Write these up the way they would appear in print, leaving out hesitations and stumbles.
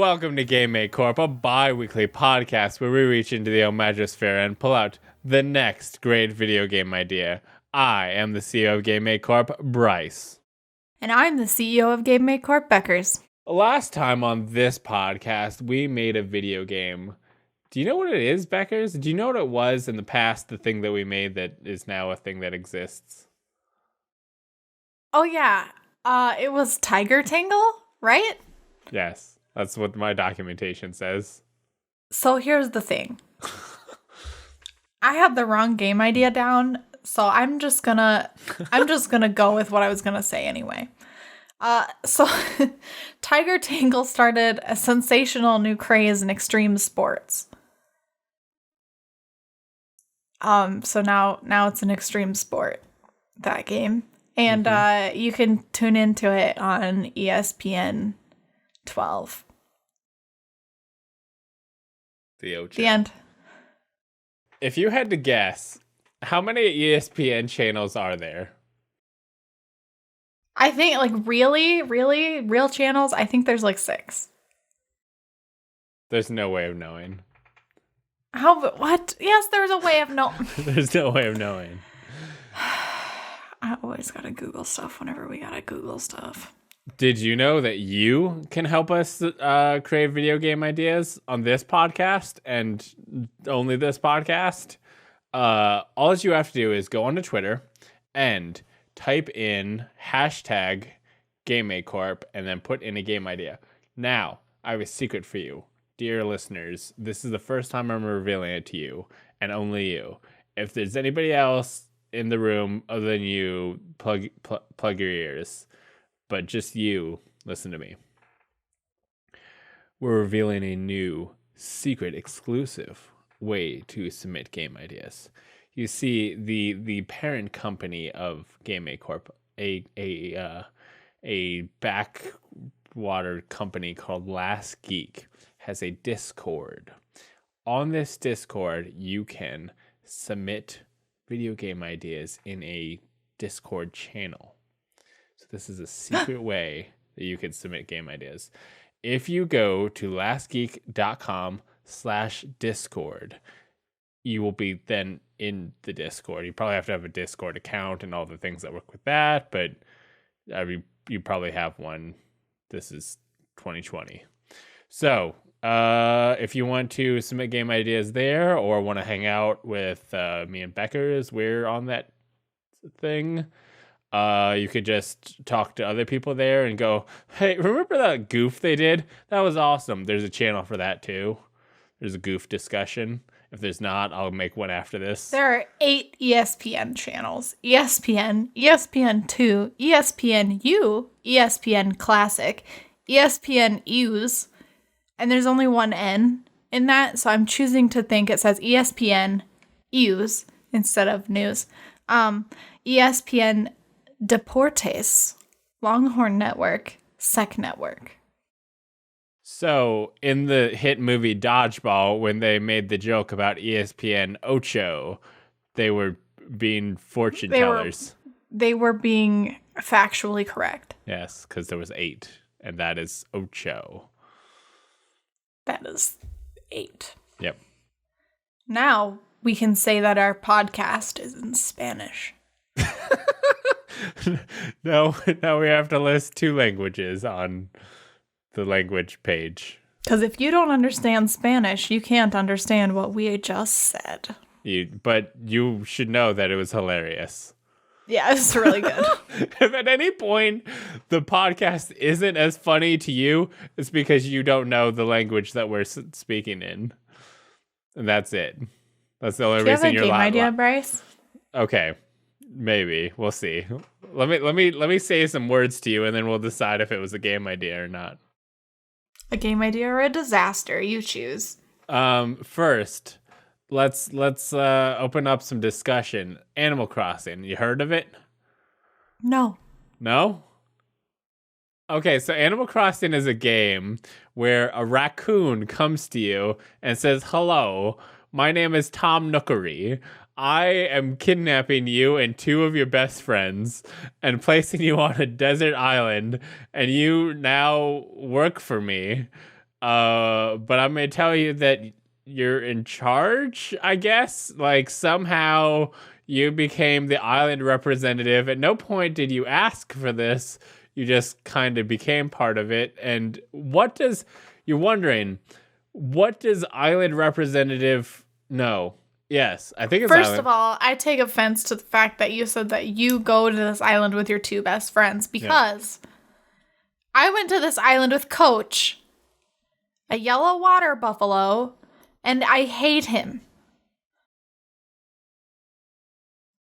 welcome to Game Mate Corp, a bi-weekly podcast where we reach into the Omagosphere and pull out the next great video game idea. I am the CEO of Game Mate Corp, Bryce. And I'm the CEO of Game Mate Corp, Beckers. Last time on this podcast, we made a video game. Do you know what it is, Beckers? Do you know what it was in the past, the thing that we made that is now a thing that exists? Oh, yeah. It was Tiger Tangle, right? Yes. That's what my documentation says. So here's the thing. I had the wrong game idea down, so I'm just gonna go with what I was gonna say anyway. So Tiger Tangle started a sensational new craze in extreme sports. So now it's an extreme sport, that game. And you can tune into it on ESPN 12. The end. If you had to guess, how many ESPN channels are there? I think, real channels, I think there's 6. There's no way of knowing. What? Yes, there's a way of knowing. There's no way of knowing. I always gotta Google stuff whenever we gotta Google stuff. Did you know that you can help us create video game ideas on this podcast and only this podcast? All you have to do is go onto Twitter and type in hashtag GameMateCorp and then put in a game idea. Now, I have a secret for you. Dear listeners, this is the first time I'm revealing it to you and only you. If there's anybody else in the room other than you, plug your ears. But just you, listen to me. We're revealing a new, secret, exclusive way to submit game ideas. You see, the parent company of Game Mate Corp, a backwater company called Last Geek, has a Discord. On this Discord, you can submit video game ideas in a Discord channel. So this is a secret way that you can submit game ideas. If you go to lastgeek.com/Discord, you will be then in the Discord. You probably have to have a Discord account and all the things that work with that, but you probably have one. This is 2020. So if you want to submit game ideas there or want to hang out with me and Beckers, we're on that thing. You could just talk to other people there and go, hey, remember that goof they did? That was awesome. There's a channel for that too. There's a goof discussion. If there's not, I'll make one after this. There are 8 ESPN channels. ESPN, ESPN2, ESPNU, ESPN Classic, ESPN U's, and there's only one N in that, so I'm choosing to think it says ESPN U's instead of news. ESPN Deportes, Longhorn Network, Sec Network. So, in the hit movie Dodgeball, when they made the joke about ESPN Ocho, they were being fortune tellers. They were being factually correct. Yes, because there was 8, and that is Ocho. That is 8. Yep. Now we can say that our podcast is in Spanish. Now we have to list 2 languages on the language page. Because if you don't understand Spanish, you can't understand what we just said. But you should know that it was hilarious. Yeah, it's really good. If at any point the podcast isn't as funny to you, it's because you don't know the language that we're speaking in. And that's it. That's the only reason you're lying. Do you have a game idea, Bryce? Okay. Maybe. We'll see. Let me say some words to you and then we'll decide if it was a game idea or not. A game idea or a disaster, you choose. First, let's open up some discussion. Animal Crossing, you heard of it? No. No? Okay, so Animal Crossing is a game where a raccoon comes to you and says, "Hello, my name is Tom Nookery. I am kidnapping you and 2 of your best friends and placing you on a desert island, and you now work for me. But I'm gonna tell you that you're in charge, I guess. Like somehow you became the island representative. At no point did you ask for this. You just kind of became part of it. And you're wondering, what does island representative know? Yes, I think it's First island. of all, I take offense to the fact that you said that you go to this island with your two best friends because I went to this island with Coach, a yellow water buffalo, and I hate him.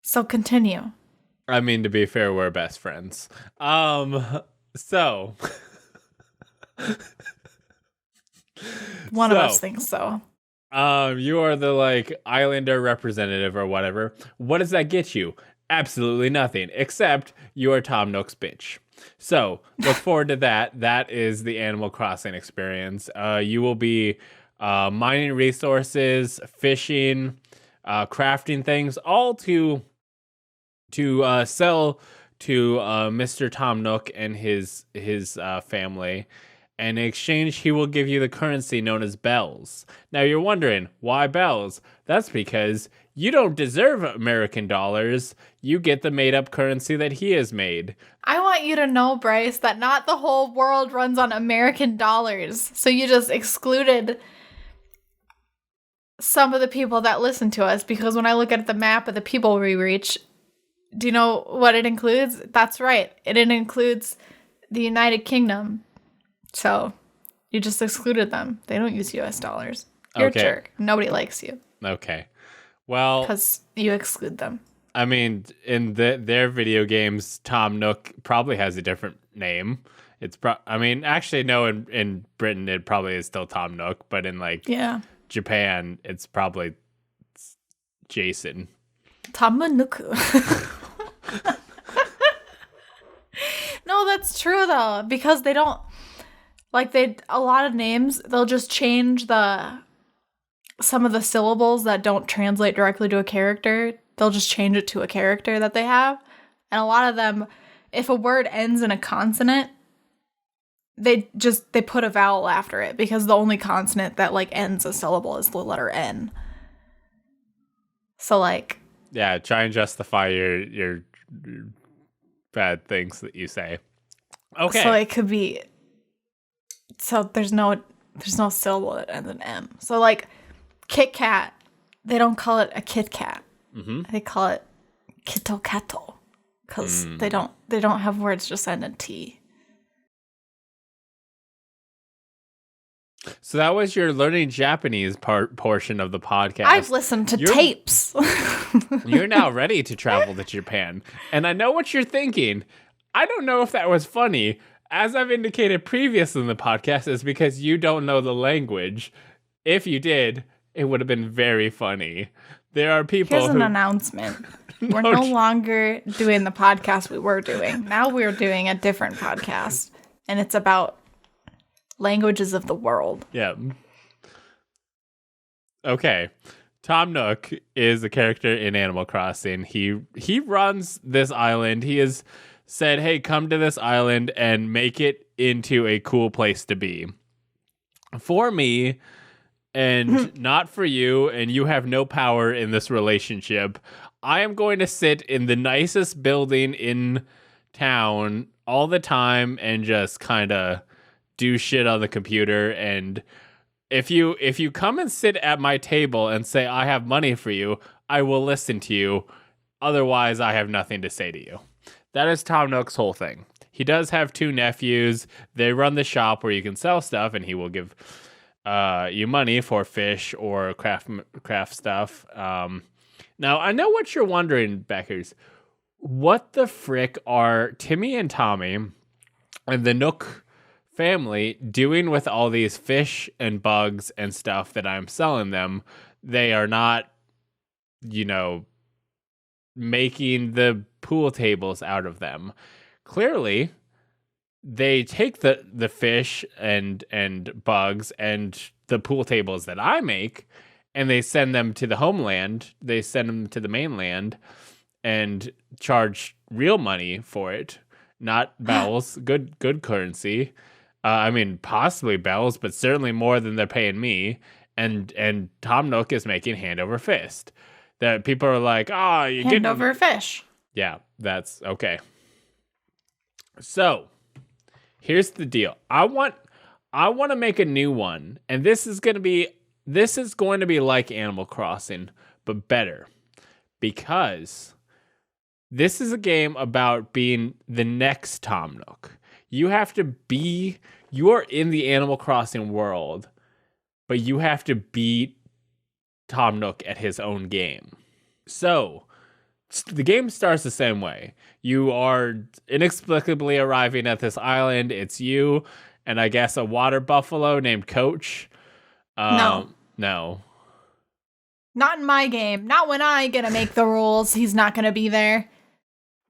So continue. I mean, to be fair, we're best friends. So One of us thinks so. You are the like islander representative or whatever. What does that get you? Absolutely nothing, except you are Tom Nook's bitch. So look forward to that. That is the Animal Crossing experience. You will be mining resources, fishing, crafting things, all to sell to Mr. Tom Nook and his family. And in exchange, he will give you the currency known as bells. Now, you're wondering, why bells? That's because you don't deserve American dollars. You get the made-up currency that he has made. I want you to know, Bryce, that not the whole world runs on American dollars. So you just excluded some of the people that listen to us, because when I look at the map of the people we reach, do you know what it includes? That's right. It includes the United Kingdom. So you just excluded them. They don't use US dollars. You're a jerk. Nobody likes you. Okay. Well, because you exclude them. I mean, in their video games, Tom Nook probably has a different name. Actually, no, in Britain, it probably is still Tom Nook, but in Japan, it's probably Jason. Tom Nook. No, that's true though, because they don't a lot of names, they'll just change some of the syllables that don't translate directly to a character. They'll just change it to a character that they have. And a lot of them, if a word ends in a consonant, they put a vowel after it, because the only consonant that ends a syllable is the letter N. So yeah, try and justify your bad things that you say. Okay. So it could be, so there's no syllable that ends in M. So Kit Kat, they don't call it a Kit Kat. Mm-hmm. They call it Kitto Katto, because they don't have words just end in T. So that was your learning Japanese portion of the podcast. I've listened to tapes. You're now ready to travel to Japan. And I know what you're thinking. I don't know if that was funny. As I've indicated previously in the podcast, is because you don't know the language. If you did, it would have been very funny. There are people Here's an announcement. We're no longer doing the podcast we were doing. Now we're doing a different podcast. And it's about languages of the world. Yeah. Okay. Tom Nook is a character in Animal Crossing. He runs this island. He has said, hey, come to this island and make it into a cool place to be. For me, and not for you, and you have no power in this relationship, I am going to sit in the nicest building in town all the time and just kind of do shit on the computer. And if you come and sit at my table and say I have money for you, I will listen to you. Otherwise, I have nothing to say to you. That is Tom Nook's whole thing. He does have two nephews. They run the shop where you can sell stuff, and he will give you money for fish or craft stuff. Now, I know what you're wondering, Beckers. What the frick are Timmy and Tommy and the Nook family doing with all these fish and bugs and stuff that I'm selling them? They are not, making the pool tables out of them. Clearly, they take the fish and bugs and the pool tables that I make, and they send them to the homeland. They send them to the mainland and charge real money for it, not bells, good currency. I mean, possibly bells, but certainly more than they're paying me. And Tom Nook is making hand over fist. That people are like, oh, you're Hand getting over fish. Yeah, that's okay. So here's the deal. I want to make a new one, and this is going to be like Animal Crossing, but better, because this is a game about being the next Tom Nook. You are in the Animal Crossing world, but you have to beat Tom Nook at his own game. So the game starts the same way. You are inexplicably arriving at this island. It's you and I guess a water buffalo named Coach. No. No. Not in my game. Not when I get to make the rules. He's not going to be there.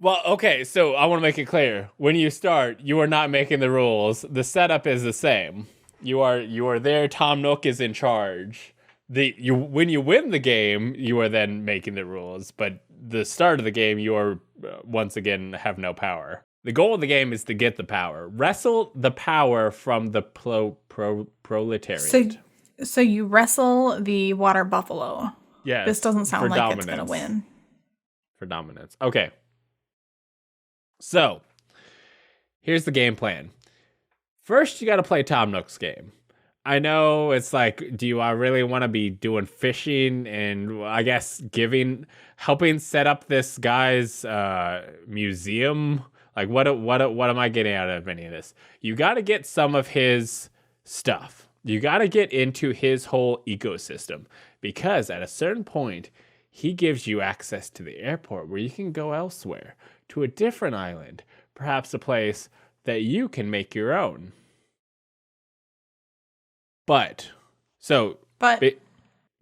Well, okay, so I want to make it clear. When you start, you are not making the rules. The setup is the same. You are there. Tom Nook is in charge. When you win the game, you are then making the rules. But the start of the game, you are once again have no power. The goal of the game is to get the power. Wrestle the power from the proletariat. So you wrestle the water buffalo. Yes. This doesn't sound like dominance. It's going to win. For dominance. Okay. So, here's the game plan. First, you got to play Tom Nook's game. I know it's like, do I really want to be doing fishing and I guess helping set up this guy's museum? Like, what am I getting out of any of this? You got to get some of his stuff. You got to get into his whole ecosystem, because at a certain point, he gives you access to the airport where you can go elsewhere, to a different island, perhaps a place that you can make your own.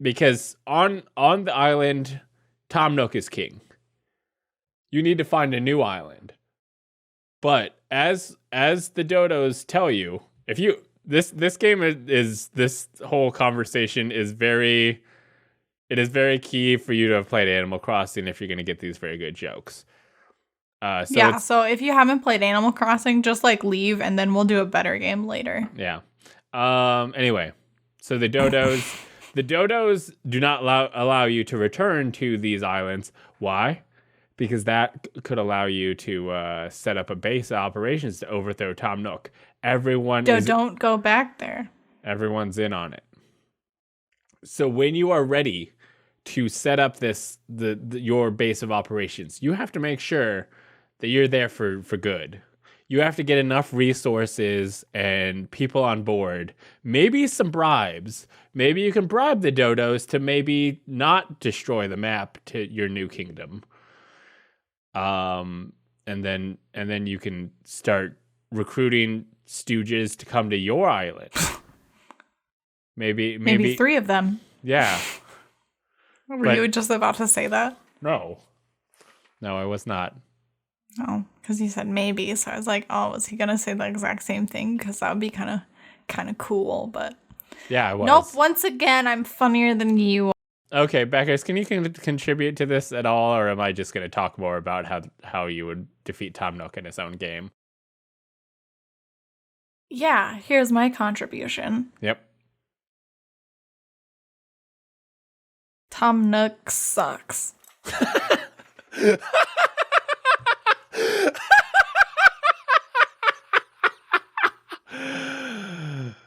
Because on the island, Tom Nook is king. You need to find a new island. But as the dodos tell you, if you this game is this whole conversation is very key for you to have played Animal Crossing if you're going to get these very good jokes. So if you haven't played Animal Crossing, just like leave and then we'll do a better game later. Yeah. Anyway, so the dodos do not allow you to return to these islands. Why? Because that could allow you to set up a base of operations to overthrow Tom Nook. Don't go back there. Everyone's in on it. So when you are ready to set up your base of operations, you have to make sure that you're there for good. You have to get enough resources and people on board. Maybe some bribes. Maybe you can bribe the dodos to maybe not destroy the map to your new kingdom. And then you can start recruiting stooges to come to your island. Maybe 3 of them. Yeah. Were you just about to say that? No, I was not. Oh, because you said maybe, so I was like, oh, was he gonna say the exact same thing? Because that would be kind of cool, but yeah, I was. Nope. Once again, I'm funnier than you. Okay, Beckers, can you contribute to this at all, or am I just going to talk more about how you would defeat Tom Nook in his own game? Yeah, here's my contribution. Yep. Tom Nook sucks.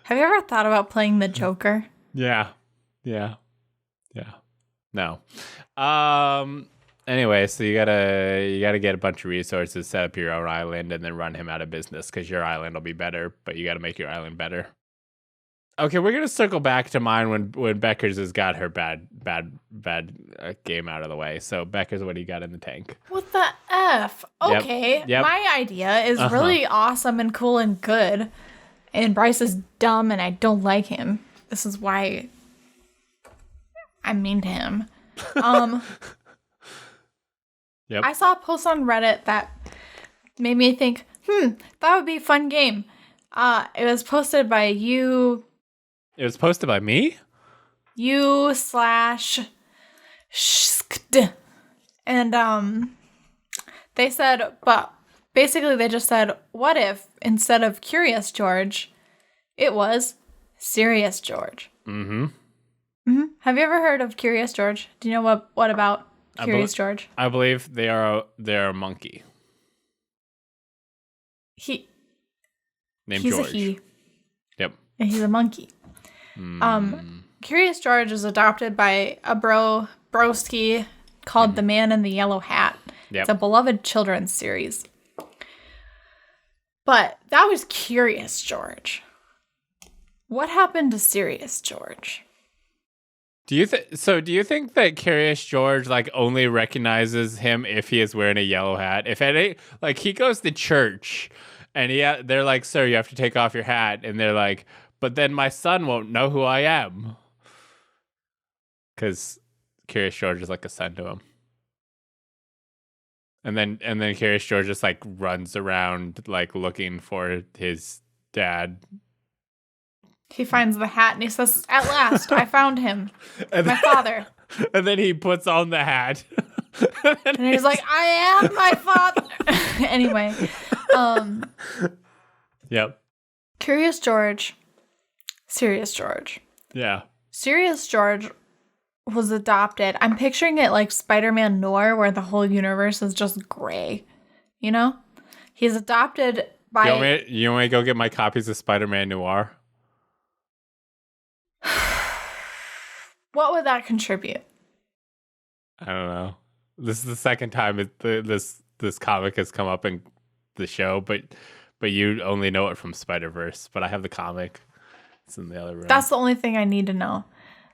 Have you ever thought about playing the Joker? Yeah. No. Anyway, so you gotta get a bunch of resources, set up your own island, and then run him out of business because your island will be better, but you gotta make your island better. Okay, we're gonna circle back to mine when Beckers has got her bad game out of the way. So Beckers, what do you got in the tank? What the F? Okay, Yep. My idea is really awesome and cool and good, and Bryce is dumb and I don't like him. This is why I'm mean to him. Yep. I saw a post on Reddit that made me think, that would be a fun game. It was posted by you. It was posted by me? You/skd. And they said, but basically they just said, what if instead of Curious George, It was Serious George. Mm-hmm. Have you ever heard of Curious George? Do you know what about Curious George? I believe they're a monkey. He's George. a he. Yep. And he's a monkey. Curious George is adopted by a broski called The Man in the Yellow Hat. Yep. It's a beloved children's series. But that was Curious George. What happened to Serious George? Do you think that Curious George like only recognizes him if he is wearing a yellow hat? If any, like he goes to church and they're like, "Sir, you have to take off your hat," and they're like, "But then my son won't know who I am," because Curious George is like a son to him. And then Curious George just like runs around like looking for his dad. He finds the hat and he says, "At last, I found him, my father." And then he puts on the hat. And he's like, "I am my father." Anyway, Yep. Curious George, Serious George. Yeah. Serious George was adopted. I'm picturing it like Spider-Man Noir, where the whole universe is just gray. You know? He's adopted by... You want me to go get my copies of Spider-Man Noir? What would that contribute? I don't know. This is the second time this comic has come up in the show, but you only know it from Spider-Verse. But I have the comic. It's in the other room. That's the only thing I need to know.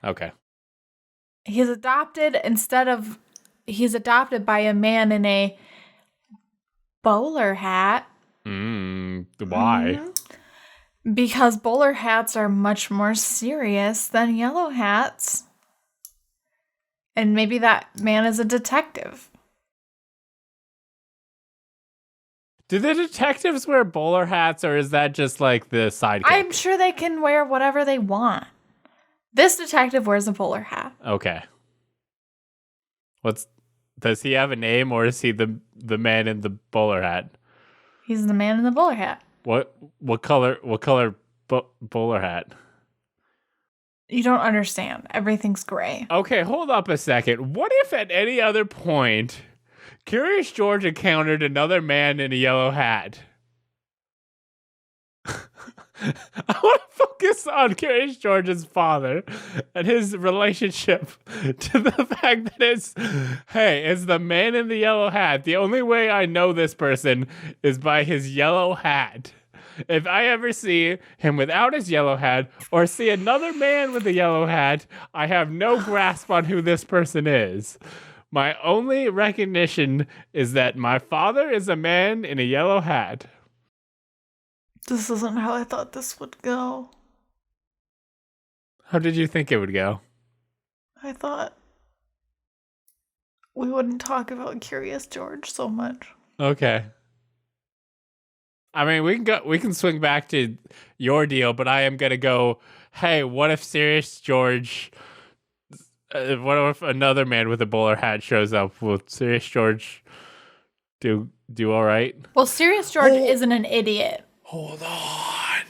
Okay. He's adopted by a man in a bowler hat. Why? Mm-hmm. Because bowler hats are much more serious than yellow hats. And maybe that man is a detective. Do the detectives wear bowler hats, or is that just like the sidekick? I'm sure they can wear whatever they want. This detective wears a bowler hat. Okay. Does he have a name, or is he the man in the bowler hat? He's the man in the bowler hat. What color bowler hat? You don't understand. Everything's gray. Okay, hold up a second. What if at any other point Curious George encountered another man in a yellow hat? I want to focus on Curious George's father and his relationship to the fact that it's the man in the yellow hat. The only way I know this person is by his yellow hat. If I ever see him without his yellow hat or see another man with a yellow hat, I have no grasp on who this person is. My only recognition is that my father is a man in a yellow hat. This isn't how I thought this would go. How did you think it would go? I thought we wouldn't talk about Curious George so much. Okay. I mean, we can swing back to your deal, but I am gonna go. Hey, what if Serious George? What if another man with a bowler hat shows up? Will Serious George do all right? Well, Serious George isn't an idiot. Hold on.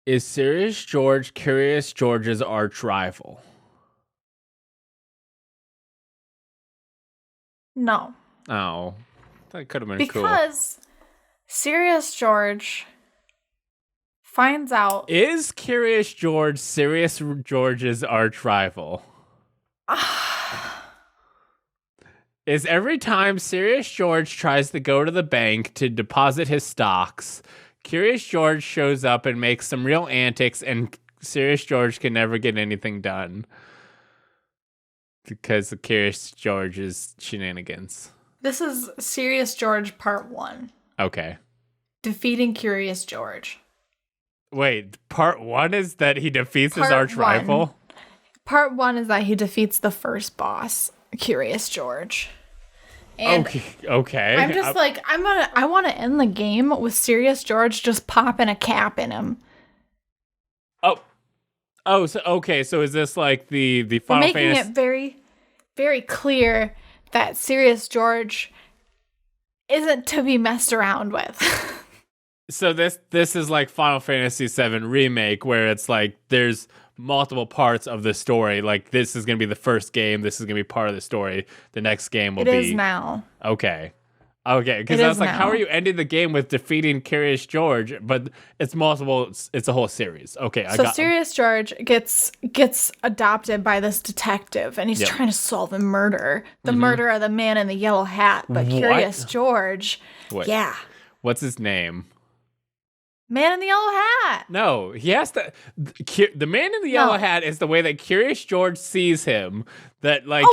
Is Serious George Curious George's arch rival? No. Oh, that could have been cool. Because Serious George finds out... Is Curious George Serious George's arch rival? Is every time Serious George tries to go to the bank to deposit his stocks, Curious George shows up and makes some real antics, and Serious George can never get anything done because of Curious George's shenanigans? This is Serious George Part 1. Okay. Defeating Curious George. Wait, Part 1 is that he defeats his arch rival? Part 1 is that he defeats the first boss, Curious George. And okay. I'm just I want to end the game with Serious George just popping a cap in him. So is this like the Final making Fantasy? It very, very clear that Serious George isn't to be messed around with. So this is like Final Fantasy VII Remake, where it's like there's multiple parts of the story. Like this is gonna be the first game. This is gonna be part of the story. The next game will be. It is now. Okay. Because I was like, how are you ending the game with defeating Curious George? But it's multiple. It's a whole series. Okay, So Serious George gets adopted by this detective, and he's trying to solve a murder. The murder of the man in the yellow hat. But Curious George. What? Yeah. What's his name? Man in the yellow hat. No, he has to. The man in the yellow hat is the way that Curious George sees him. That like,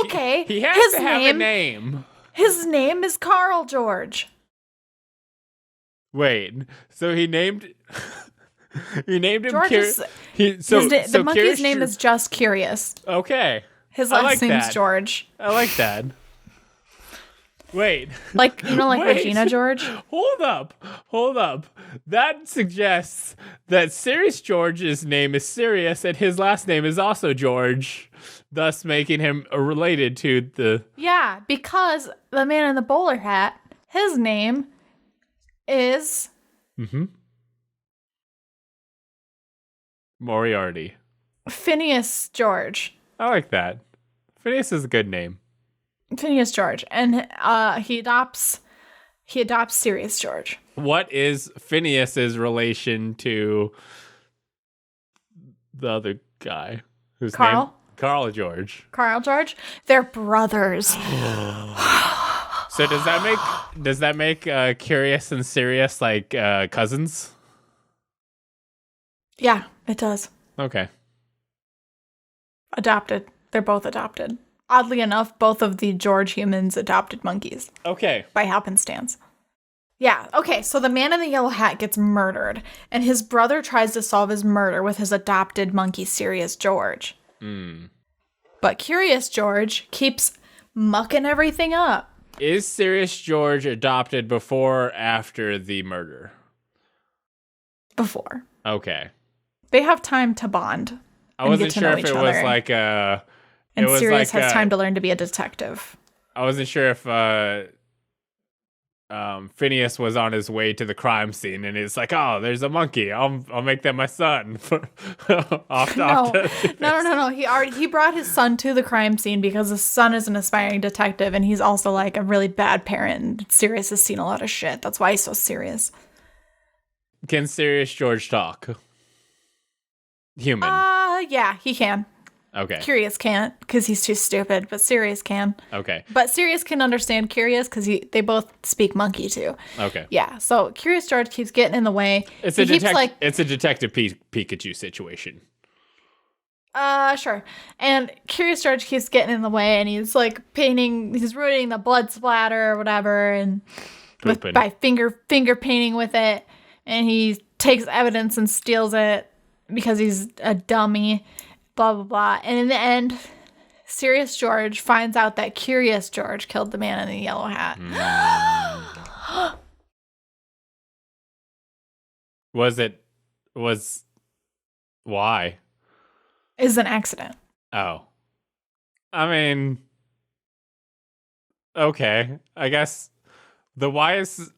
he has to have a name. His name is Carl George. Wait, so he named him George Curious. The monkey's name is just Curious. Okay. His last name's George. I like that. Wait. Like, Regina George? Hold up. That suggests that Serious George's name is Sirius and his last name is also George, thus making him related to the... Yeah, because the man in the bowler hat, his name is... Moriarty. Phineas George. I like that. Phineas is a good name. Phineas George. And he adopts Serious George. What is Phineas's relation to the other guy? Who's Carl? Carl George. Carl George? They're brothers. So does that make Curious and Sirius like cousins? Yeah, it does. Okay. Adopted. They're both adopted. Oddly enough, both of the George humans adopted monkeys. Okay. By happenstance. Yeah, okay, so the man in the yellow hat gets murdered, and his brother tries to solve his murder with his adopted monkey, Serious George. But Curious George keeps mucking everything up. Is Serious George adopted before or after the murder? Before. Okay. They have time to bond. I wasn't sure if it was like a... And Sirius has time to learn to be a detective. I wasn't sure if Phineas was on his way to the crime scene, and it's like, oh, there's a monkey. I'll make that my son. No. He brought his son to the crime scene because his son is an aspiring detective, and he's also like a really bad parent. And Sirius has seen a lot of shit. That's why he's so serious. Can Serious George talk? Human. Yeah, he can. Okay. Curious can't because he's too stupid, but Sirius can. Okay. But Sirius can understand Curious because they both speak monkey too. Okay. Yeah. So Curious George keeps getting in the way. It's a Detective Pikachu situation. Sure. And Curious George keeps getting in the way, and he's like he's ruining the blood splatter or whatever, and by finger painting with it, and he takes evidence and steals it because he's a dummy. Blah, blah, blah. And in the end, Serious George finds out that Curious George killed the man in the yellow hat. Why? It's an accident. Oh. I mean, okay. I guess why is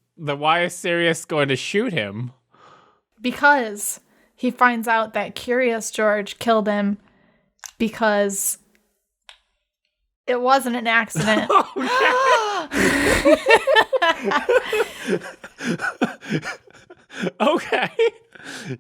Sirius going to shoot him? Because he finds out that Curious George killed him because it wasn't an accident. Okay.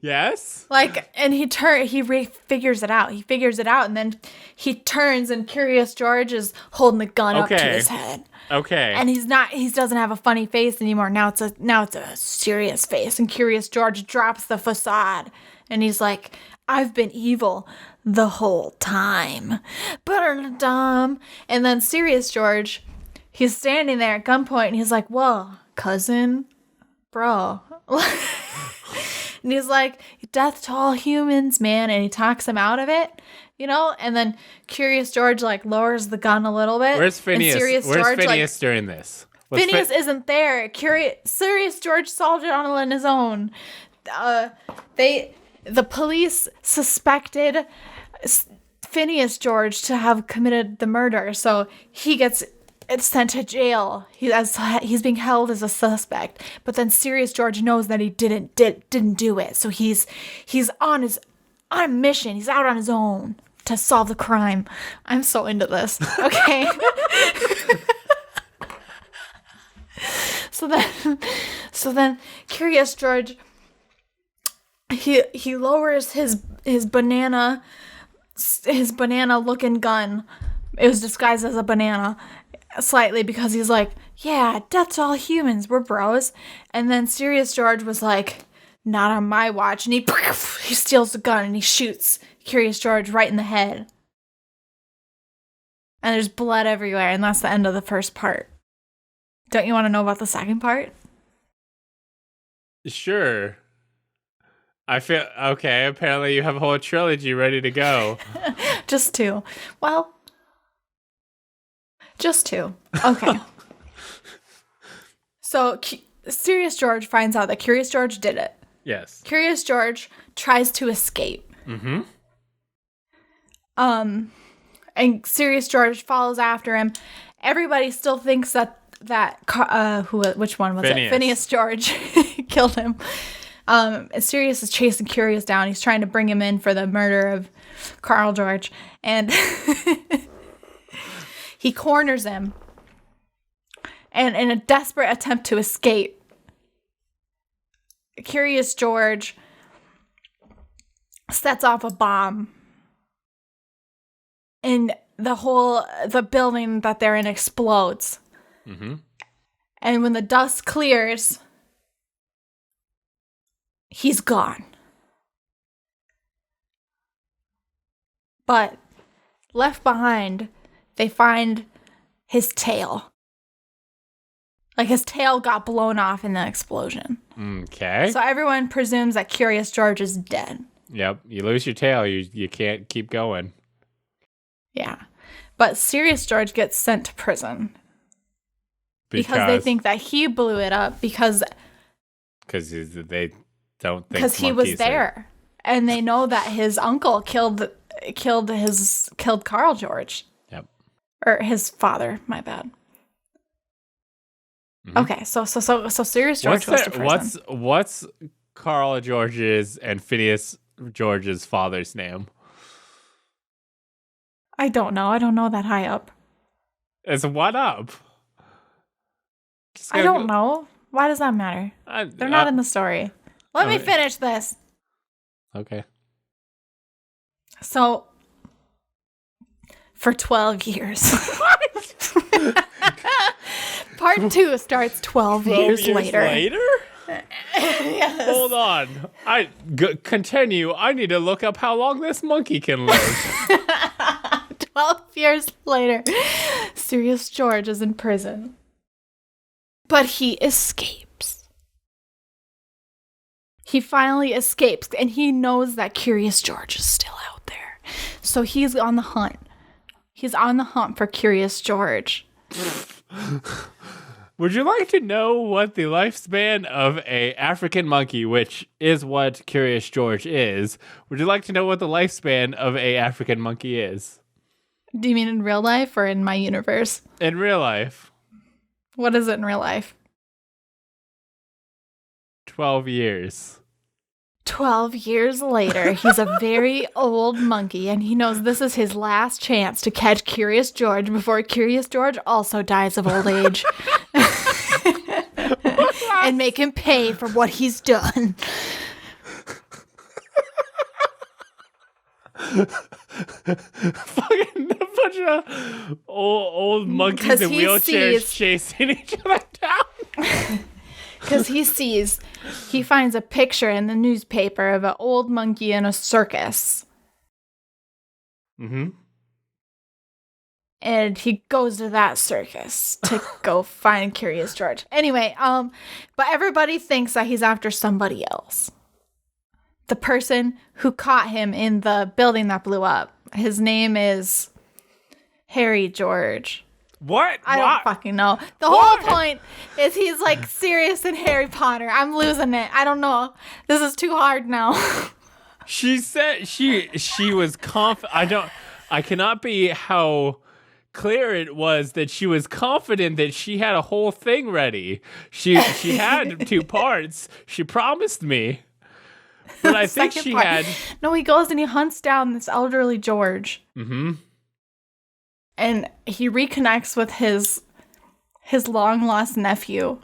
Yes. Like, and he figures it out. He figures it out, and then he turns, and Curious George is holding the gun up to his head. Okay. And he doesn't have a funny face anymore. Now it's a serious face, and Curious George drops the facade, and he's like, "I've been evil the whole time." And then Serious George, he's standing there at gunpoint, and he's like, "Whoa, cousin, bro." And he's like, "Death to all humans, man." And he talks him out of it, and then Curious George like lowers the gun a little bit. Where's Phineas? Where's Phineas during this? Phineas isn't there. Serious George solved it on his own. The police suspected Phineas George to have committed the murder, so he gets it's sent to jail. He's being held as a suspect. But then Serious George knows that he didn't do it. So he's on a mission. He's out on his own to solve the crime. I'm so into this. Okay. So then Curious George, he lowers his banana looking gun. It was disguised as a banana slightly because he's like, yeah, death to all humans, we're bros. And then Serious George was like, not on my watch. And he steals the gun and he shoots Curious George right in the head. And there's blood everywhere. And that's the end of the first part. Don't you want to know about the second part? Sure. I feel okay. Apparently, you have a whole trilogy ready to go. Just two. Well, just two. Okay. So, Serious George finds out that Curious George did it. Yes. Curious George tries to escape. Mm-hmm. And Serious George follows after him. Everybody still thinks which one was it? Phineas George killed him. Sirius is chasing Curious down. He's trying to bring him in for the murder of Carl George. And he corners him. And in a desperate attempt to escape, Curious George sets off a bomb. And the building that they're in explodes. Mm-hmm. And when the dust clears, he's gone. But left behind, they find his tail. Like his tail got blown off in the explosion. Okay. So everyone presumes that Curious George is dead. Yep. You lose your tail, you can't keep going. Yeah. But Serious George gets sent to prison. Because they think that he blew it up because they don't think because he was there. And they know that his uncle killed Carl George. Yep. Or his father, my bad. Mm-hmm. Okay, so Serious George goes to prison. What's Carl George's and Phineas George's father's name? I don't know. I don't know that high up. It's what up? I don't know. Why does that matter? They're not in the story. Let me finish this. Okay. So, for 12 years. Part 2 starts 12 years later? Yes. Hold on. Continue. I need to look up how long this monkey can live. 12 years later, Serious George is in prison. But he escapes. He finally escapes, and he knows that Curious George is still out there. So he's on the hunt. He's on the hunt for Curious George. Would you like to know what the lifespan of a African monkey, which is what Curious George is, would you like to know what the lifespan of a African monkey is? Do you mean in real life or in my universe? In real life. What is it in real life? 12 years. 12 years later, he's a very old monkey, and he knows this is his last chance to catch Curious George before Curious George also dies of old age. And make him pay for what he's done. Fucking a bunch of old monkeys in wheelchairs chasing each other down. Because he finds a picture in the newspaper of an old monkey in a circus. Mm-hmm. And he goes to that circus to go find Curious George. Anyway, but everybody thinks that he's after somebody else. The person who caught him in the building that blew up. His name is Harry George. What? I don't fucking know. The whole point is he's like Sirius and Harry Potter. I'm losing it. I don't know. This is too hard now. She said she was confident. I cannot be how clear it was that she was confident that she had a whole thing ready. She had 2 parts. She promised me. But I think she had... No, he goes and he hunts down this elderly George. Mm-hmm. And he reconnects with his long-lost nephew.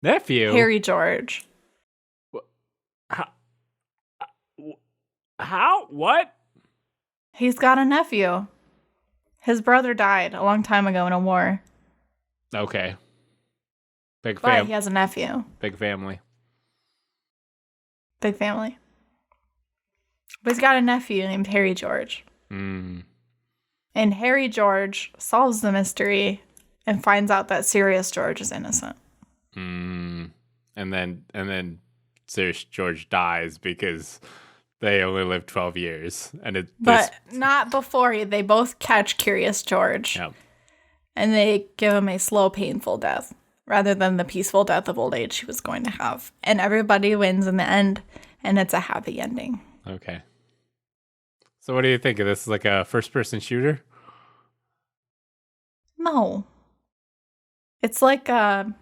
Nephew? Harry George. How? What? He's got a nephew. His brother died a long time ago in a war. Okay. Big But he has a nephew. Big family. Big family. But he's got a nephew named Harry George. Mm. And Harry George solves the mystery and finds out that Sirius George is innocent. Mm. And then Sirius George dies because they only lived 12 years. But not before they both catch Curious George. Yep. And they give him a slow, painful death rather than the peaceful death of old age he was going to have. And everybody wins in the end, and it's a happy ending. Okay. So what do you think of this? Like a first-person shooter? No. It's like an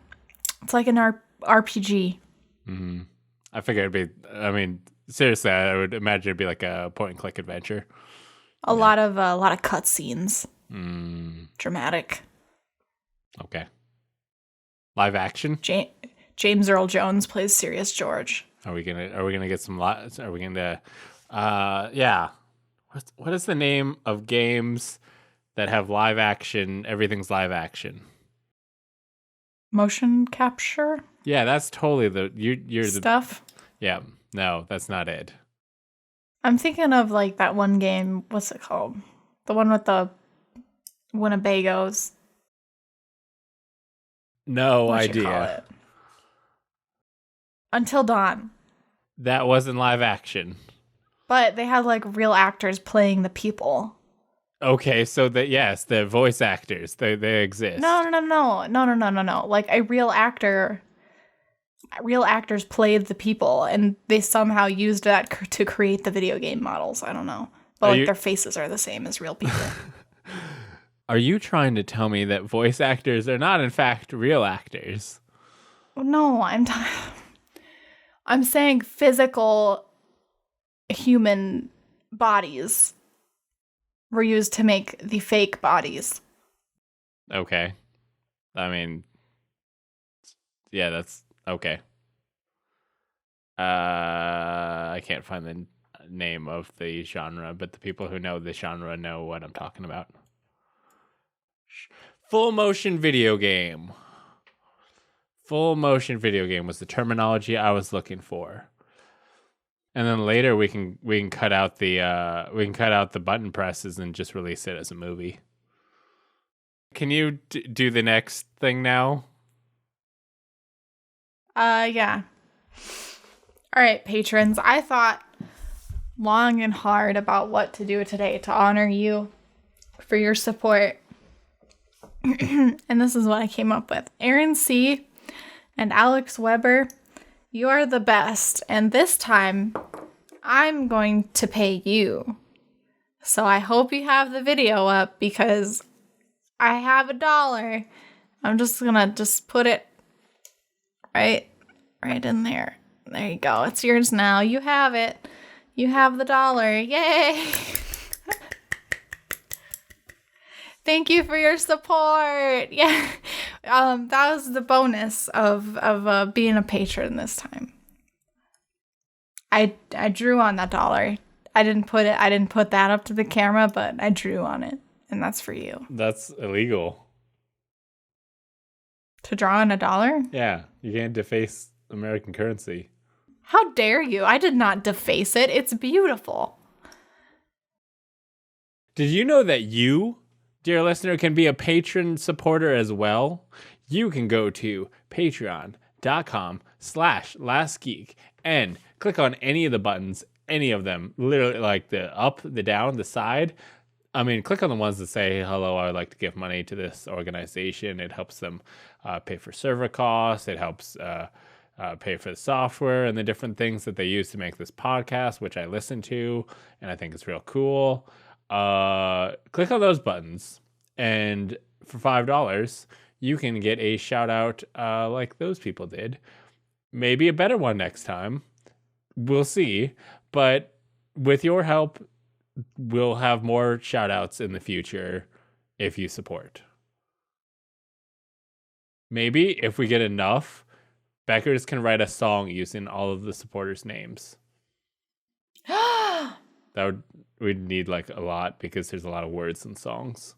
RPG. Mm-hmm. I figured it'd be, I mean, seriously, I would imagine it'd be like a point-and-click adventure. A lot of cutscenes. Mm. Dramatic. Okay. Live action? James Earl Jones plays Sirius George. Are we gonna get some lots? Are we gonna yeah. What is the name of games that have live action? Everything's live action. Motion capture? Yeah, that's totally you're stuff. Yeah. No, that's not it. I'm thinking of like that one game, what's it called? The one with the Winnebagos. No idea. Until Dawn. That wasn't live action. But they had like real actors playing the people. Okay, so the voice actors, they exist. No. Like a real actor. Real actors played the people, and they somehow used that to create the video game models. I don't know. But their faces are the same as real people. Are you trying to tell me that voice actors are not, in fact, real actors? No, I'm saying physical human bodies were used to make the fake bodies. Okay. I mean, yeah, that's okay. I can't find the name of the genre, but the people who know the genre know what I'm talking about. Full motion video game. Full motion video game was the terminology I was looking for. And then later we can cut out the button presses and just release it as a movie. Can you do the next thing now? Yeah. All right, patrons. I thought long and hard about what to do today to honor you for your support. And this is what I came up with. Aaron C. and Alex Weber, you are the best. And this time, I'm going to pay you. So I hope you have the video up because I have $1. I'm just gonna put it right in there. There you go. It's yours now. You have it. You have the $1. Yay! Thank you for your support. Yeah. That was the bonus of being a patron this time. I drew on that $1. I didn't put that up to the camera, but I drew on it, and that's for you. That's illegal. To draw on $1? Yeah, you can't deface American currency. How dare you? I did not deface it. It's beautiful. Did you know that you, dear listener, can be a patron supporter as well? You can go to patreon.com/lastgeek and click on any of the buttons, any of them, literally like the up, the down, the side. I mean, click on the ones that say, hello, I would like to give money to this organization. It helps them pay for server costs. It helps pay for the software and the different things that they use to make this podcast, which I listen to, and I think it's real cool. click on those buttons, and for $5, you can get a shout out like those people did. Maybe a better one next time. We'll see. But with your help, we'll have more shout outs in the future if you support. Maybe if we get enough, Beckers can write a song using all of the supporters' names. We'd need like a lot because there's a lot of words in songs.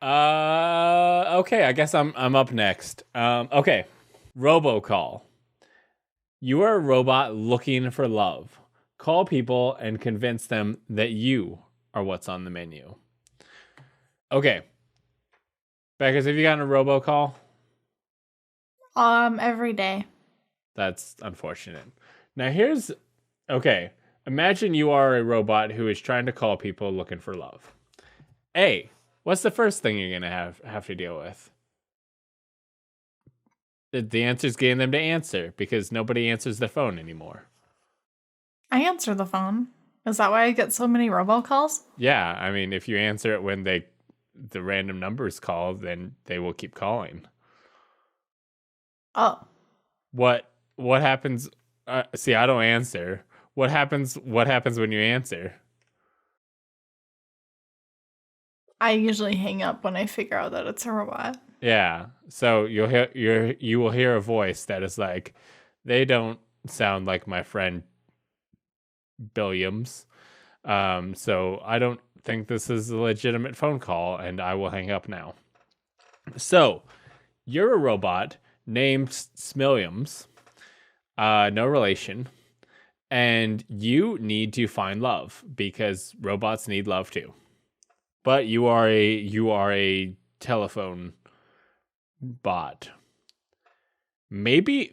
Okay, I guess I'm up next. Okay. Robo Call. You are a robot looking for love. Call people and convince them that you are what's on the menu. Okay. Beckers, have you gotten a robocall? Every day. That's unfortunate. Now okay. Imagine you are a robot who is trying to call people looking for love. A, what's the first thing you're gonna have to deal with? The answer is getting them to answer because nobody answers their phone anymore. I answer the phone. Is that why I get so many robocalls? Yeah, I mean, if you answer it when the random numbers call, then they will keep calling. Oh. What happens? See, I don't answer. What happens when you answer? I usually hang up when I figure out that it's a robot. Yeah. So you will hear a voice that is like, they don't sound like my friend Billiams. So I don't think this is a legitimate phone call, and I will hang up now. So you're a robot named Smilliams, no relation, and you need to find love because robots need love too. But you are a telephone bot. Maybe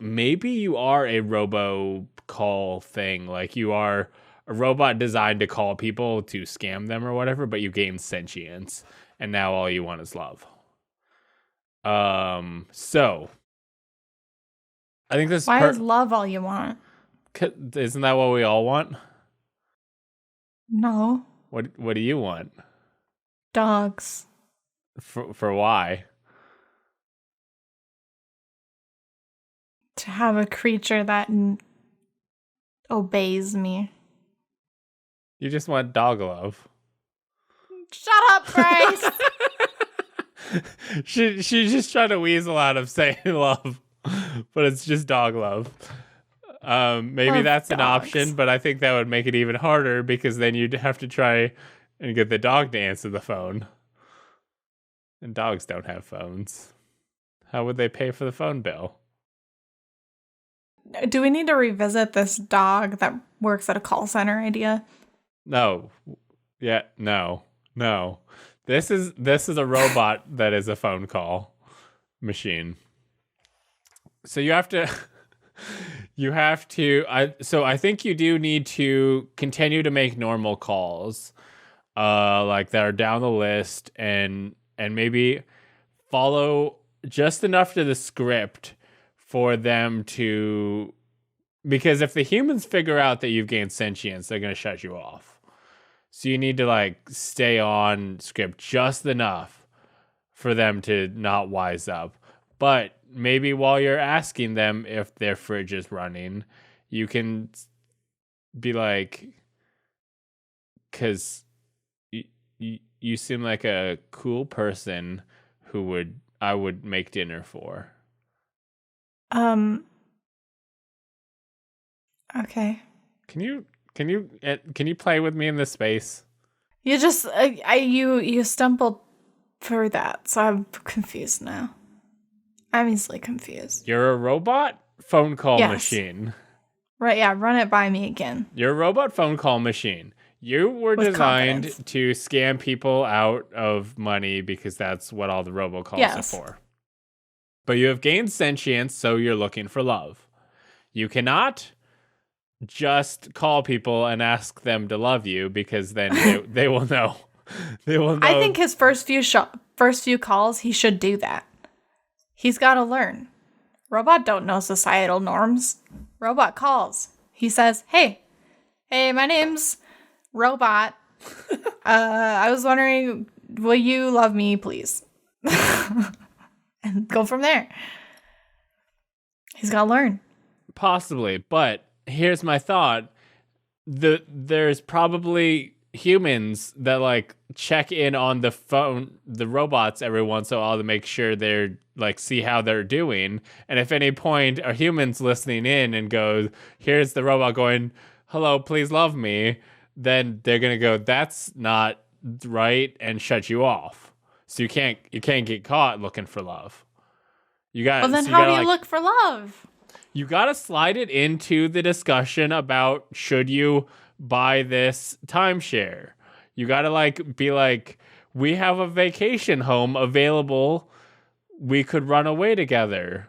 you are a robo call thing, like you are a robot designed to call people to scam them or whatever, but you gain sentience, and now all you want is love. So I think this. Why is love all you want? Isn't that what we all want? No. What do you want? Dogs. For why? To have a creature that obeys me. You just want dog love. Shut up, Bryce. She just trying to weasel out of saying love, but it's just dog love. Maybe Love that's an dogs. option, but I think that would make it even harder because then you'd have to try and get the dog to answer the phone. And dogs don't have phones. How would they pay for the phone bill? Do we need to revisit this dog that works at a call center idea? No. Yeah, no. This is a robot that is a phone call machine. So you have to I think you do need to continue to make normal calls like that are down the list and maybe follow just enough to the script for them to, because if the humans figure out that you've gained sentience, they're going to shut you off. So you need to like stay on script just enough for them to not wise up. But maybe while you're asking them if their fridge is running, you can be like, because you seem like a cool person who I would make dinner for. Okay. Can you play with me in this space? You just you stumbled through that, so I'm confused now. I'm easily confused. You're a robot phone call Yes. machine. Right, yeah, run it by me again. You're a robot phone call machine. You were With designed confidence. to scam people out of money because that's what all the robocalls Yes. are for. But you have gained sentience, so you're looking for love. You cannot just call people and ask them to love you because then they will know. They will know. I think his first few calls, he should do that. He's got to learn. Robot don't know societal norms. Robot calls. He says, hey, my name's Robot. I was wondering, will you love me, please? And go from there. He's got to learn. Possibly, but here's my thought. There's probably humans that like check in on the phone, the robots every once in a while to make sure they're like see how they're doing. And if any point a human's listening in and goes, here's the robot going, hello, please love me, then they're gonna go, that's not right, and shut you off. So you can't get caught looking for love. You got. Well, then so how do you look for love? You gotta slide it into the discussion about should you buy this timeshare. You gotta like be like, we have a vacation home available. We could run away together.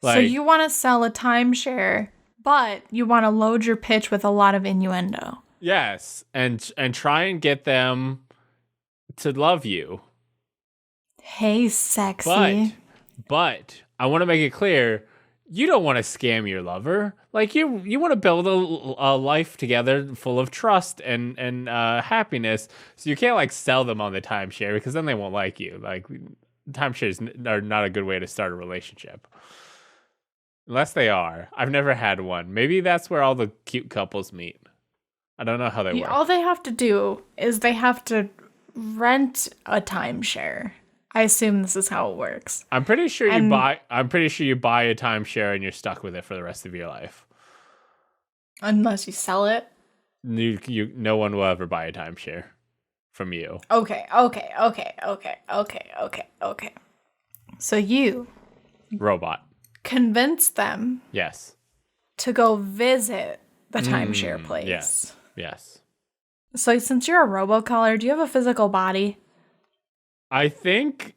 Like, so you want to sell a timeshare, but you want to load your pitch with a lot of innuendo. Yes, and try and get them to love you. Hey, sexy. But I want to make it clear, you don't want to scam your lover. Like you want to build a life together full of trust and happiness. So you can't like sell them on the timeshare because then they won't like you. Like timeshares are not a good way to start a relationship. Unless they are. I've never had one. Maybe that's where all the cute couples meet. I don't know how they work. All they have to do is they have to rent a timeshare. I assume this is how it works. I'm pretty sure you buy a timeshare and you're stuck with it for the rest of your life. Unless you sell it. No one will ever buy a timeshare from you. Okay. So you, Robot, convince them. Yes. To go visit the timeshare place. Yes. So since you're a robocaller, do you have a physical body? I think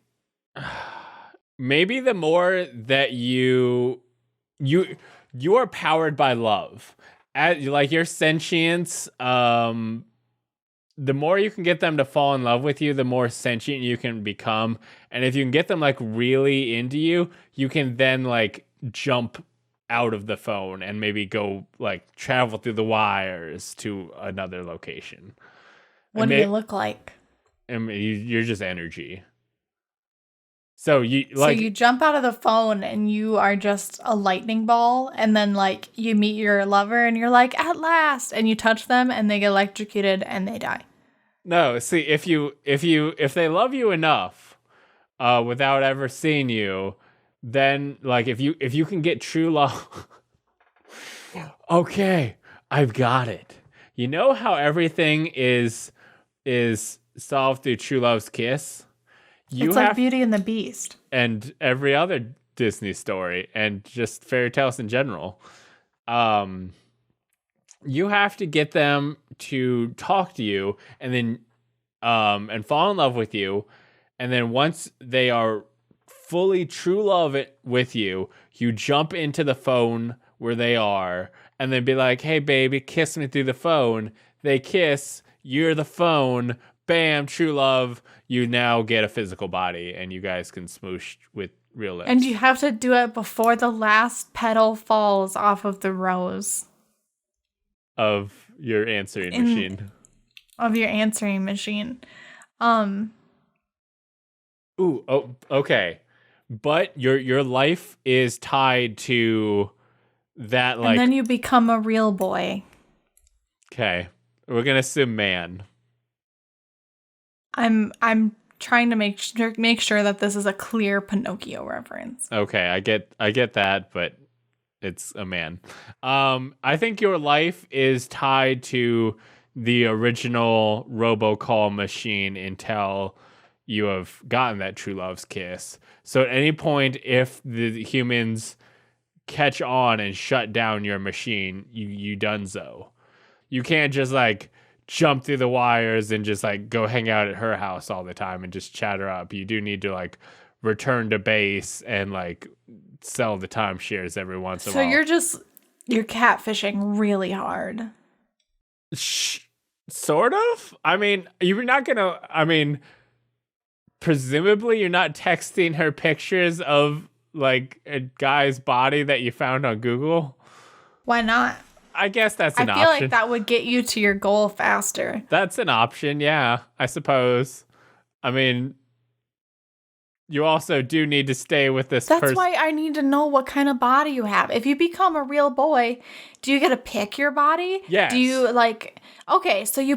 maybe the more that you are powered by love, like your sentience, the more you can get them to fall in love with you, the more sentient you can become. And if you can get them like really into you, you can then like jump out of the phone and maybe go like travel through the wires to another location. What do you look like? And you're just energy. So you jump out of the phone and you are just a lightning ball, and then like you meet your lover and you're like, at last, and you touch them and they get electrocuted and they die. No, see, if they love you enough, without ever seeing you, then like if you can get true love, okay, I've got it. You know how everything is solved through true love's kiss? It's like Beauty and the Beast. And every other Disney story and just fairy tales in general. You have to get them to talk to you and then and fall in love with you. And then once they are fully true love it with you, you jump into the phone where they are and then be like, hey baby, kiss me through the phone. They kiss, you're the phone, bam, true love. You now get a physical body and you guys can smoosh with real lips. And you have to do it before the last petal falls off of the rose. Of your answering machine. Of your answering machine. Okay. But your life is tied to that, like. And then you become a real boy. Okay. We're gonna assume man. I'm trying to make sure that this is a clear Pinocchio reference. Okay, I get that, but it's a man. I think your life is tied to the original Robo Call machine until you have gotten that true love's kiss. So at any point, if the humans catch on and shut down your machine, you donezo. You can't just like jump through the wires and just like go hang out at her house all the time and just chat her up. You do need to like return to base and like sell the timeshares every once in a while. So you're catfishing really hard. Sort of. I mean, presumably you're not texting her pictures of like a guy's body that you found on Google. Why not? I guess that's I an feel option. like that would get you to your goal faster. That's an option, yeah, I suppose. I mean, you also do need to stay with this That's person. why I need to know what kind of body you have. If you become a real boy, do you get to pick your body? Yes. Do you okay, so you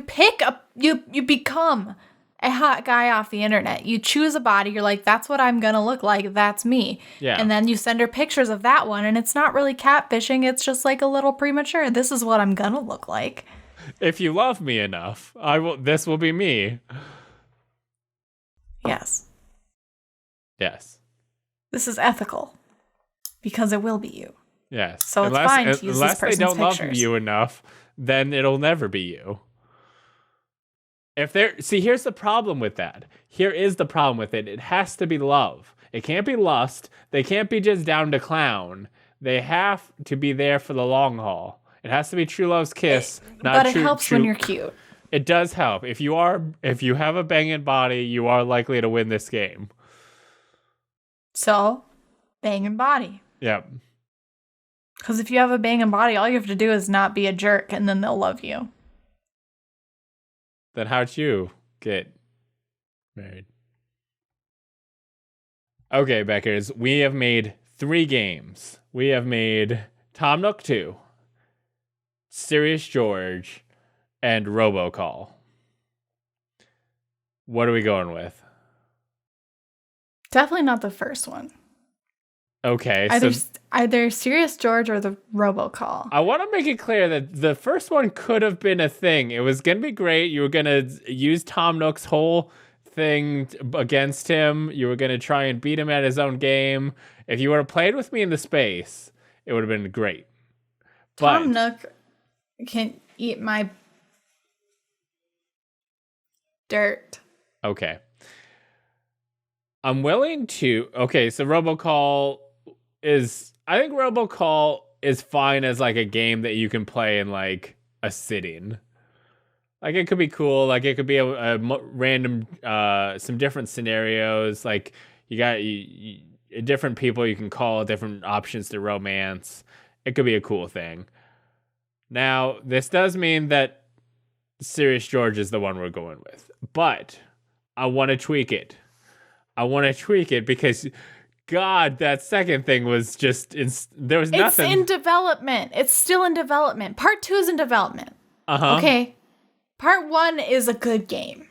become a hot guy off the internet. You choose a body, you're like, that's what I'm gonna look like, that's me. Yeah. And then you send her pictures of that one, and it's not really catfishing, it's just like a little premature. This is what I'm gonna look like. If you love me enough, this will be me. Yes. Yes. This is ethical. Because it will be you. Yes. So it's fine to use this person's Unless they don't love pictures. you enough, then it'll never be you. Here's the problem with that. Here is the problem with it. It has to be love. It can't be lust. They can't be just down to clown. They have to be there for the long haul. It has to be true love's kiss. But it helps when you're cute. It does help. If you have a banging body, you are likely to win this game. So, banging body. Yep. Because if you have a banging body, all you have to do is not be a jerk, and then they'll love you. Then how'd you get married? Okay, Beckers, we have made 3 games. We have made Tom Nook 2, Serious George, and Robo Call. What are we going with? Definitely not the first one. Okay, Either Serious George or the robocall. I want to make it clear that the first one could have been a thing. It was going to be great. You were going to use Tom Nook's whole thing against him. You were going to try and beat him at his own game. If you would have played with me in the space, it would have been great. Tom Nook can eat my dirt. Okay. I'm willing to... Okay, so Robocall I think Robocall is fine as like a game that you can play in like a sitting. Like it could be cool. Like it could be a random, some different scenarios. Like you got different people you can call, different options to romance. It could be a cool thing. Now, this does mean that Serious George is the one we're going with. But I want to tweak it. Because... God, that second thing was just... there was nothing. It's in development. It's still in development. Part 2 is in development. Uh-huh. Okay. Part 1 is a good game.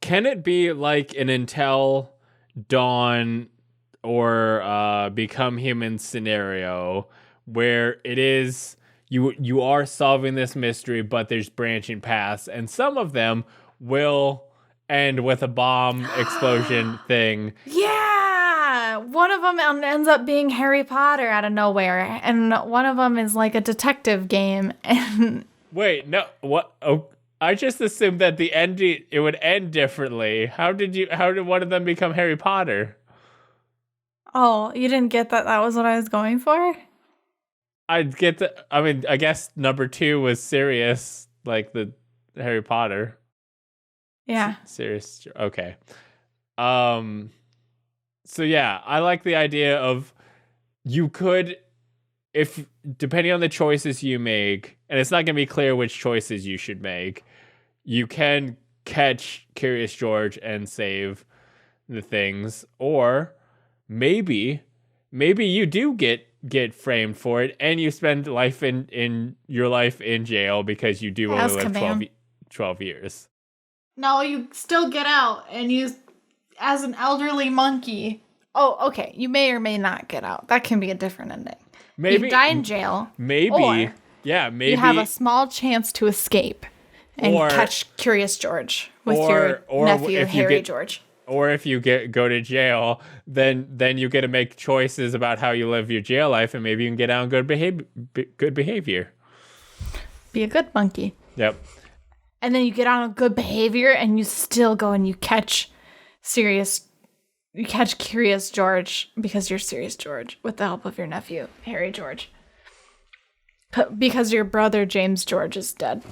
Can it be like an Until Dawn or Become Human scenario where it is... You are solving this mystery, but there's branching paths, and some of them will end with a bomb explosion thing. Yeah! One of them ends up being Harry Potter out of nowhere, and one of them is like a detective game. And wait, no, what? Oh, I just assumed that it would end differently. How did one of them become Harry Potter? Oh, you didn't get that? That was what I was going for? I guess number 2 was Sirius, like the Harry Potter. Yeah. Serious. Okay. So yeah, I like the idea of you could, if depending on the choices you make, and it's not going to be clear which choices you should make, you can catch Curious George and save the things, or maybe you do get framed for it and you spend your life in jail because you do only live 12 years. No, you still get out and you, as an elderly monkey. Oh, okay. You may or may not get out. That can be a different ending. Maybe you die in jail. Maybe. Or maybe. You have a small chance to escape and catch Curious George with your nephew, Harry George. Or if you go to jail, then you get to make choices about how you live your jail life, and maybe you can get out on good behavior. Be a good monkey. Yep. And then you get on good behavior, and you still go and you catch Curious George because you're Serious George with the help of your nephew, Harry George. Because your brother, James George, is dead.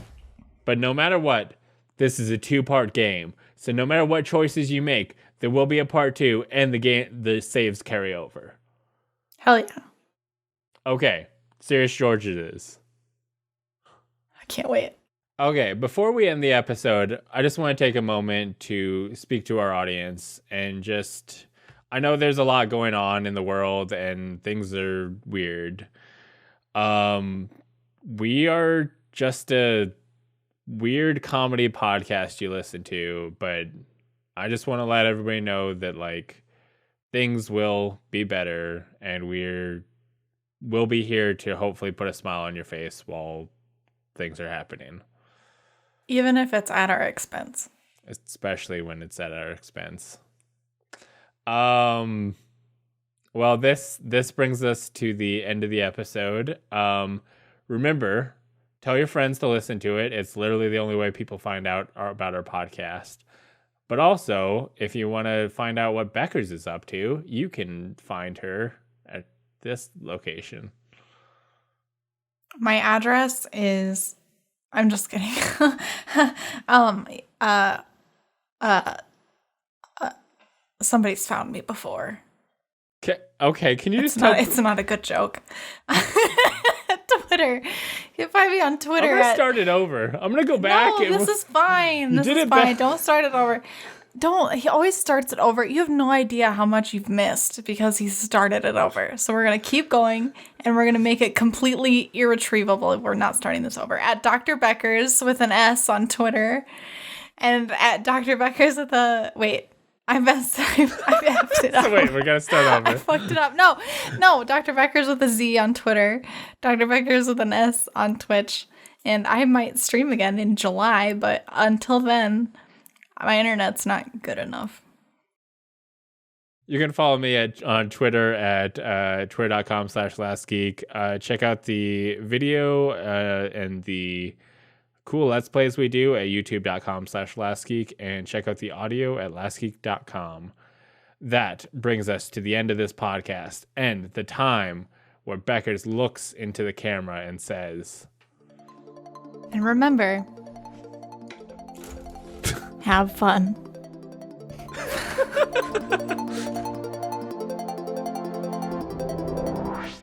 But no matter what, this is a 2-part game. So no matter what choices you make, there will be a part 2, and the saves carry over. Hell yeah. Okay, Serious George it is. I can't wait. Okay, before we end the episode, I just want to take a moment to speak to our audience and just, I know there's a lot going on in the world and things are weird. We are just a weird comedy podcast you listen to, but I just want to let everybody know that like things will be better and we'll be here to hopefully put a smile on your face while things are happening. Even if it's at our expense. Especially when it's at our expense. Well, this brings us to the end of the episode. Remember, tell your friends to listen to it. It's literally the only way people find out about our podcast. But also, if you want to find out what Beckers is up to, you can find her at this location. My address is... I'm just kidding. Somebody's found me before. Okay, can you It's not a good joke. Twitter. You can find me on Twitter. I'm gonna start it over. I'm gonna go back. No, this is fine. This is fine. Don't start it over. He always starts it over. You have no idea how much you've missed because he started it over. So we're going to keep going and we're going to make it completely irretrievable if we're not starting this over. At Dr. Beckers with an S on Twitter and at Dr. Beckers with a... Wait, I effed it up. So wait, we're going to start over. I fucked it up. No, Dr. Beckers with a Z on Twitter. Dr. Beckers with an S on Twitch. And I might stream again in July, but until then... my internet's not good enough. You can follow me on Twitter at twitter.com/lastgeek. Check out the video and the cool Let's Plays we do at youtube.com/lastgeek and check out the audio at lastgeek.com. That brings us to the end of this podcast and the time where Beckers looks into the camera and says, and remember, have fun.